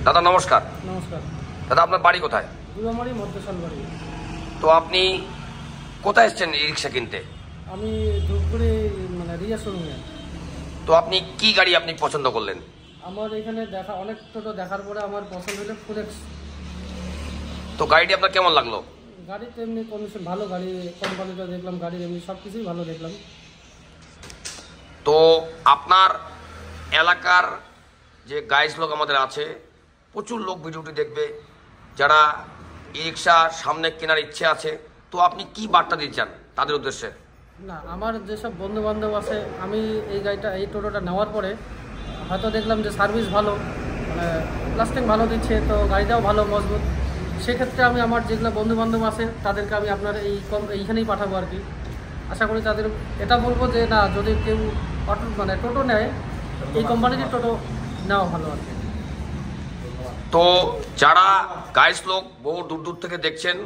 দাদা নমস্কার। নমস্কার দাদা, আপনার বাড়ি কোথায়? দুলামারি মধ্যশাল বাড়ি। তো আপনি কোথায় এসেছেন এই রিক্সা কিনতে? আমি ধূপগুড়ি রিয়া শোরুমে। তো আপনি কি গাড়ি আপনি পছন্দ করলেন? আমার এখানে দেখা অনেক টোটো দেখার পরে আমার পছন্দ হলো ফোরেক্স। তো গাড়িটি আপনার কেমন লাগলো? গাড়ি তো এমনি কন্ডিশন ভালো, গাড়ি কোম্পানিটা দেখলাম, গাড়ির এমনি সব কিছুই ভালো দেখলাম। তো আপনার এলাকার যে গাইস লোক আমাদের আছে, প্রচুর লোক ভিডিওটি দেখবে যারা ই রিক্সা সামনে কেনার ইচ্ছে আছে, তো আপনি কি বার্তা দিতে চান তাদের উদ্দেশ্যে? না, আমার যেসব বন্ধু বান্ধব আছে, আমি এই টোটোটা নেওয়ার পরে হয়তো দেখলাম যে সার্ভিস ভালো, লাস্টিং ভালো দিচ্ছে, তো গাড়িটাও ভালো মজবুত। সেক্ষেত্রে আমি আমার যেগুলো বন্ধু বান্ধব আছে তাদেরকে আমি আপনার এইখানেই পাঠাবো আর কি। আশা করি তাদের এটা বলবো যে না, যদি কেউ টোটো নেয়, এই কোম্পানির টোটো নেওয়া ভালো আর কি। তো যারা গাইস লোক বহু দূর দূর থেকে দেখছেন,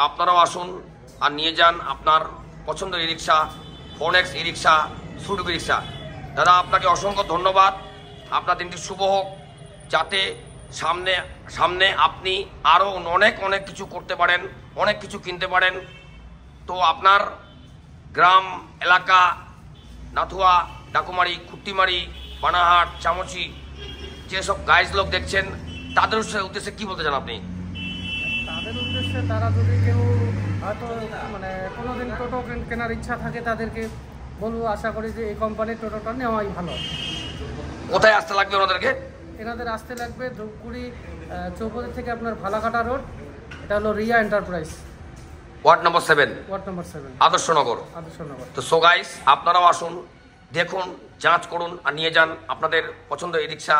আপনারাও আসুন আর নিয়ে যান আপনার পছন্দের ই রিক্সা, ফোনেক্স ই রিক্সা, সুডুকি রিক্সা। দাদা, আপনাকে অসংখ্য ধন্যবাদ। আপনার দিনটি শুভ হোক, যাতে সামনে আপনি আরও অনেক কিছু করতে পারেন, অনেক কিছু কিনতে পারেন। তো আপনার গ্রাম এলাকা, নাথুয়া, ডাকুমারি, খুট্টিমারি, বানাহাট, চামচি যেসব গাইজ লোক দেখছেন, তাদের উদ্দেশ্যে কি বলতে চান আপনি? তাদের উদ্দেশ্যে, তারা যদি কেউ হয়তো কোনোদিন টোটো কেনার ইচ্ছা থাকে, তাদেরকে বলবো আশা করি যে এই কোম্পানির টোটোটা নেওয়াই ভালো। কোথায় আসতে লাগবে ওনাদেরকে? এনাদের আসতে লাগবে ধূপগুড়ি চৌপতি থেকে আপনার ভালাকাটা রোড, এটা হলো Riya enterprise, ward number 7, Adarsh Nagar. তো সো গাইস, আপনারাও আসুন, দেখুন, যাঞ্চ করুন আর নিয়ে যান আপনাদের পছন্দের ই রিক্সা,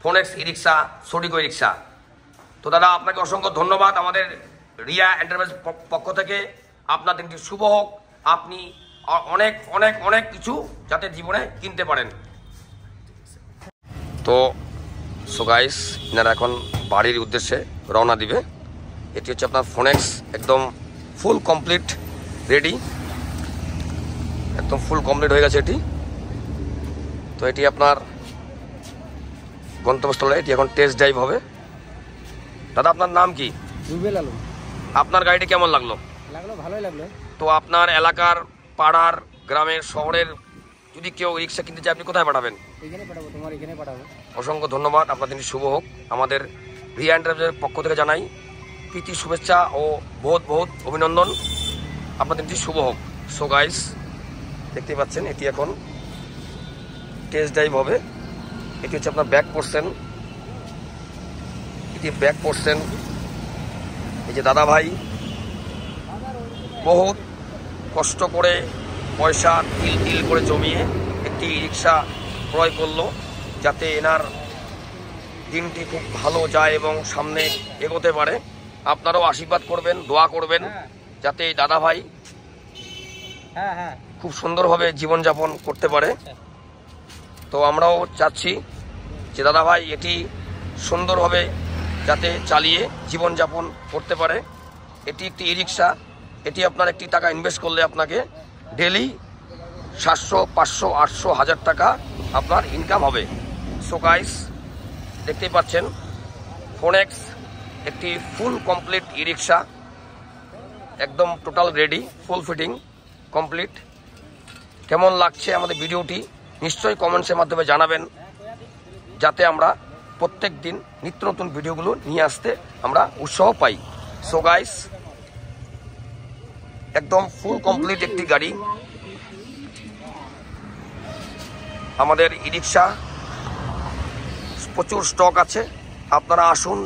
ফোনেক্স ই রিক্সা, সুডিকো ই রিক্সা। তো দাদা, আপনাকে অসংখ্য ধন্যবাদ আমাদের রিয়া এন্টারপ্রাইজ পক্ষ থেকে। আপনার দিনটি শুভ হোক, আপনি অনেক কিছু যাতে জীবনে কিনতে পারেন। তো সো গাইস, এনারা এখন বাড়ির উদ্দেশ্যে রওনা দিবে। এটি হচ্ছে আপনার ফোনেক্স, একদম ফুল কমপ্লিট রেডি, একদম ফুল কমপ্লিট হয়ে গেছে এটি। তো এটি আপনার গন্তব্যস্থলে, এটি এখন টেস্ট ড্রাইভ হবে। দাদা, আপনার নাম কি? রুবেল আলম। আপনার গাড়িটি কেমন লাগলো? ভালোই লাগলো। তো আপনার এলাকার, পাড়ার, গ্রামের, শহরের যদি কেউ রিক্সা কিনতে চায়, আপনি কোথায় পাঠাবেন? এখানে পাঠাবো, তোমার এখানে পাঠাবো। অসংখ্য ধন্যবাদ, আপনার দিনটি শুভ হোক। আমাদের রিয়া এন্টারপ্রাইজের পক্ষ থেকে জানাই প্রীতি শুভেচ্ছা ও বহুত অভিনন্দন। আপনার দিনটি শুভ হোক। সো গাইস, দেখতেই পাচ্ছেন এটি এখন টেস্ট ড্রাইভ হবে। এটি হচ্ছে আপনার ব্যাক পোর্শন, এটি ব্যাক পোর্শন। এই যে দাদা ভাই বহুত কষ্ট করে পয়সা তিল করে জমিয়ে একটি রিক্সা ক্রয় করলো, যাতে এনার দিনটি খুব ভালো যায় এবং সামনে এগোতে পারে। আপনারাও আশীর্বাদ করবেন, দোয়া করবেন, যাতে এই দাদা ভাই খুব সুন্দরভাবে জীবনযাপন করতে পারে। তো আমরাও চাচ্ছি যে দাদা ভাই এটি সুন্দরভাবে যাতে চালিয়ে জীবনযাপন করতে পারে। এটি একটি ই রিক্সা, এটি আপনার একটি টাকা ইনভেস্ট করলে আপনাকে ডেলি 700, 500, 800, 1000 টাকা আপনার ইনকাম হবে। সো গাইস, দেখতেই পাচ্ছেন ফোনেক্স একটি ফুল কমপ্লিট ই রিক্সা, একদম টোটাল রেডি, ফুল ফিটিং কমপ্লিট। কেমন লাগছে আমাদের ভিডিওটি নিশ্চয়ই কমেন্টসের মাধ্যমে জানাবেন, যাতে আমরা প্রত্যেক দিন নিত্য নতুন ভিডিওগুলো নিয়ে আসতে আমরা উৎসাহ পাই। সো গাইস, একদম ফুল কমপ্লিট একটি গাড়ি আমাদের ই রিক্সা, প্রচুর স্টক আছে। আপনারা আসুন,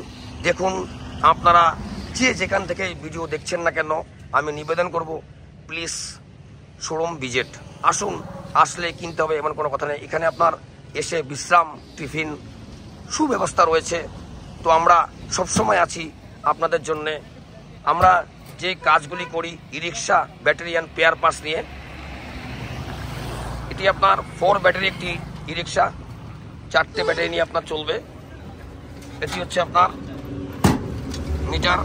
দেখুন। আপনারা যে যেখান থেকে ভিডিও দেখছেন না কেন, আমি নিবেদন করব, প্লিজ শোরুম ভিজিট আসুন। আসলে কিনতে হবে এমন কোনো কথা নেই। এখানে আপনার এসে বিশ্রাম, টিফিন সুব্যবস্থা রয়েছে। তো আমরা সবসময় আছি আপনাদের জন্যে। আমরা যে কাজগুলি করি ই রিক্সা, ব্যাটারি অ্যান্ড পেয়ার পার্টস নিয়ে। এটি আপনার 4 ব্যাটারি একটি ই রিক্সা, 4টে ব্যাটারি নিয়ে আপনার চলবে। এটি হচ্ছে আপনার মিটার,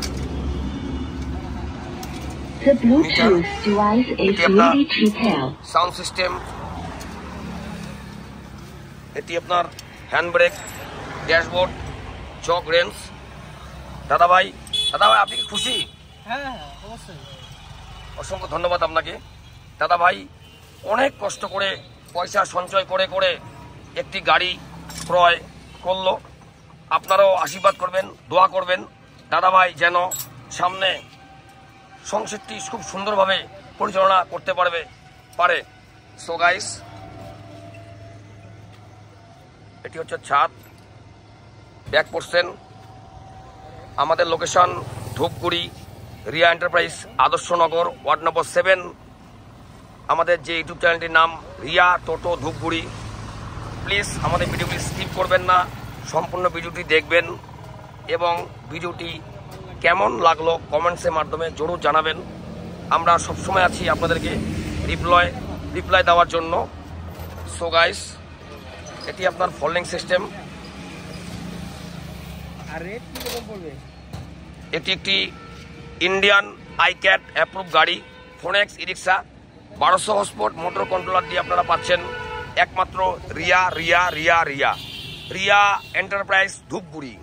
এটি আপনার সাউন্ড সিস্টেম, এটি আপনার hand brake, dashboard, jug range. দাদা ভাই আপনি কি খুশি? হ্যাঁ অবশ্যই। অসংখ্য ধন্যবাদ আপনাকে। দাদা ভাই অনেক কষ্ট করে পয়সা সঞ্চয় করে করে একটি গাড়ি ক্রয় করলো। আপনারাও আশীর্বাদ করবেন, দোয়া করবেন দাদা ভাই যেন সামনে সংসারটি খুব সুন্দরভাবে পরিচালনা করতে পারে। সো গাইস, এটি হচ্ছে ছাদ, ব্যাক পোর্শন। আমাদের location Dhupguri, Riya enterprise, Adarsh Nagar, ward number 7। আমাদের যে ইউটিউব চ্যানেলটির নাম রিয়া টোটো ধূপগুড়ি। প্লিজ আমাদের ভিডিওটি স্কিপ করবেন না, সম্পূর্ণ ভিডিওটি দেখবেন এবং ভিডিওটি কেমন লাগলো কমেন্টসের মাধ্যমে জরুর জানাবেন। আমরা সবসময় আছি আপনাদেরকে রিপ্লাই দেওয়ার জন্য। সো গাইস, এটি আপনার ফোল্ডিং সিস্টেম। আর রেট কি রকম পড়বে? এটি একটি ইন্ডিয়ান আইক্যাট অ্যাপ্রুভ গাড়ি, ফোনেক্স ই রিক্সা। 1200 হর্সপাওয়ার মোটর কন্ট্রোলার দিয়ে আপনারা পাচ্ছেন একমাত্র রিয়া এন্টারপ্রাইজ ধূপগুড়ি।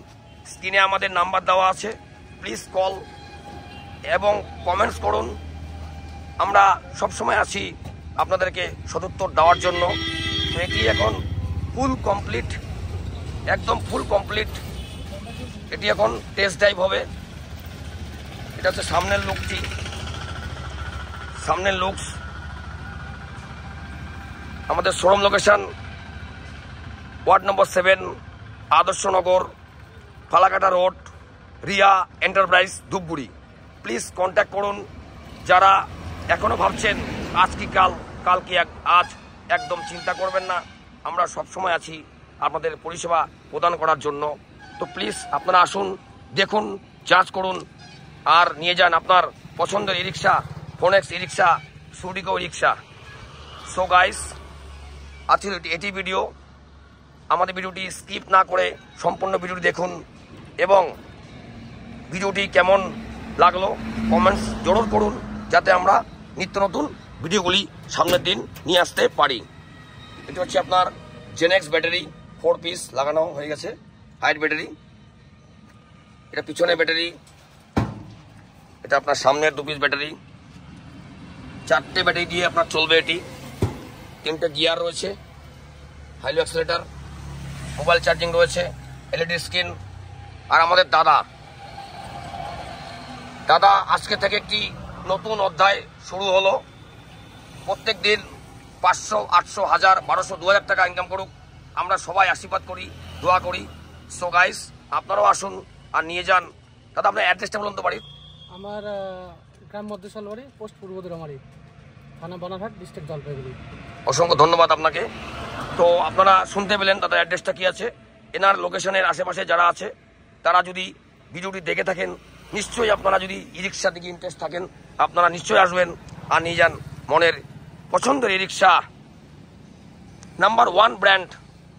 স্ক্রিনে আমাদের নাম্বার দেওয়া আছে, প্লিজ কল এবং কমেন্টস করুন। আমরা সবসময় আছি আপনাদেরকে সদুত্তর দেওয়ার জন্য। এটি এখন ফুল কমপ্লিট, একদম ফুল কমপ্লিট। এটি এখন টেস্ট ড্রাইভ হবে। এটা হচ্ছে সামনের লুকটি, সামনের লুকস। আমাদের showroom location ward number 7, Adarsh Nagar, Falakata road, Riya enterprise Dhupguri. Please contact করুন। যারা এখনো ভাবছেন আজ কি কাল কি আজ, একদম চিন্তা করবেন না। আমরা সবসময় আছি আপনাদের পরিষেবা প্রদান করার জন্য। তো প্লিজ আপনারা আসুন, দেখুন, চার্জ করুন আর নিয়ে যান আপনার পছন্দের ই রিক্সা, ফোনেক্স ই রিক্সা, সুডিকো ই রিক্সা। সো গাইস, আজকের এটি ভিডিও। আমাদের ভিডিওটি স্কিপ না করে সম্পূর্ণ ভিডিওটি দেখুন এবং ভিডিওটি কেমন লাগলো কমেন্টস জরুর করুন, যাতে আমরা নিত্য নতুন ভিডিওগুলি সামনের দিন নিয়ে আসতে পারি। এটি হচ্ছে আপনার জেনেক্স ব্যাটারি, 4 পিস লাগানো হয়ে গেছে, হাইট ব্যাটারি। এটা পিছনে ব্যাটারি, এটা আপনার সামনের 2 পিস ব্যাটারি। 4টে ব্যাটারি দিয়ে আপনার চলবে এটি। 3টে গিয়ার রয়েছে, হাইলো অ্যাক্সেলেটার, মোবাইল চার্জিং রয়েছে, এলইডি স্ক্রিন। আর আমাদের দাদা আজকে থেকে একটি নতুন অধ্যায় শুরু হলো। প্রত্যেক দিন 500, 800, 1000, 1200, 2000 টাকা ইনকাম করুক, আমরা সবাই আশীর্বাদ করি, দোয়া করি। সো গাইস, আপনারাও আসুন আর নিয়ে যান। দাদা আপনার অ্যাড্রেসটা বলুন তো বাড়ির। আমার গ্রাম মধ্যশালবাড়ি, পোস্ট পূর্ব দিরামারি, থানা বানারহাট, ডিস্ট্রিক্ট জলপাইগুড়ি। অসংখ্য ধন্যবাদ আপনাকে। তো আপনারা শুনতে পেলেন দাদার অ্যাড্রেসটা কি আছে। এনার লোকেশনের আশেপাশে যারা আছে তারা যদি ভিডিওটি দেখে থাকেন, নিশ্চয়ই আপনারা যদি ই রিক্সা দিকে ইন্টারেস্ট থাকেন, আপনারা নিশ্চয়ই আসবেন আর নিয়ে যান মনের পছন্দের ই রিক্সা। নাম্বার 1 ব্র্যান্ড,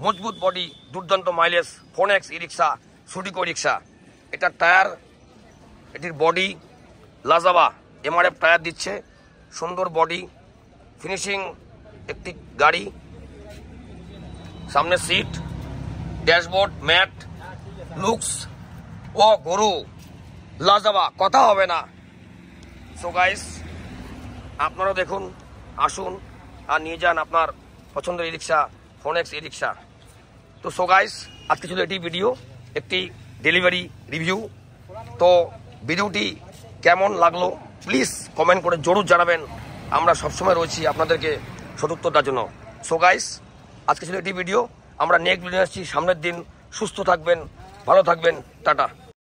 মজবুত বডি, দুর্দান্ত মাইলেজ, ফোনেক্স ই রিক্সা, সুডিকো রিক্সা। এটার টায়ার, এটির বডি লাজাবা এমআরএফ টায়ার দিচ্ছে, সুন্দর বডি ফিনিশিং একটি গাড়ি। সামনে সিট, ড্যাশবোর্ড, ম্যাট, লুকস ও গরু লাজাবা, কথা হবে না। সো গাইস, আপনারাও দেখুন, আসুন আর নিয়ে যান আপনার পছন্দের ই রিক্সা, ফোনেক্স ই রিক্সা। তো সো গাইস, আজকে ছিল এটি ভিডিও, একটি ডেলিভারি রিভিউ। তো ভিডিওটি কেমন লাগলো প্লিজ কমেন্ট করে জরুর জানাবেন। আমরা সবসময় রয়েছি আপনাদেরকে সদুত্তর দেওয়ার জন্য। সো গাইস, আজকে ছিল এটি ভিডিও। আমরা নেক্সট ভিডিও আসছি সামনের দিন। সুস্থ থাকবেন, ভালো থাকবেন, টাটা।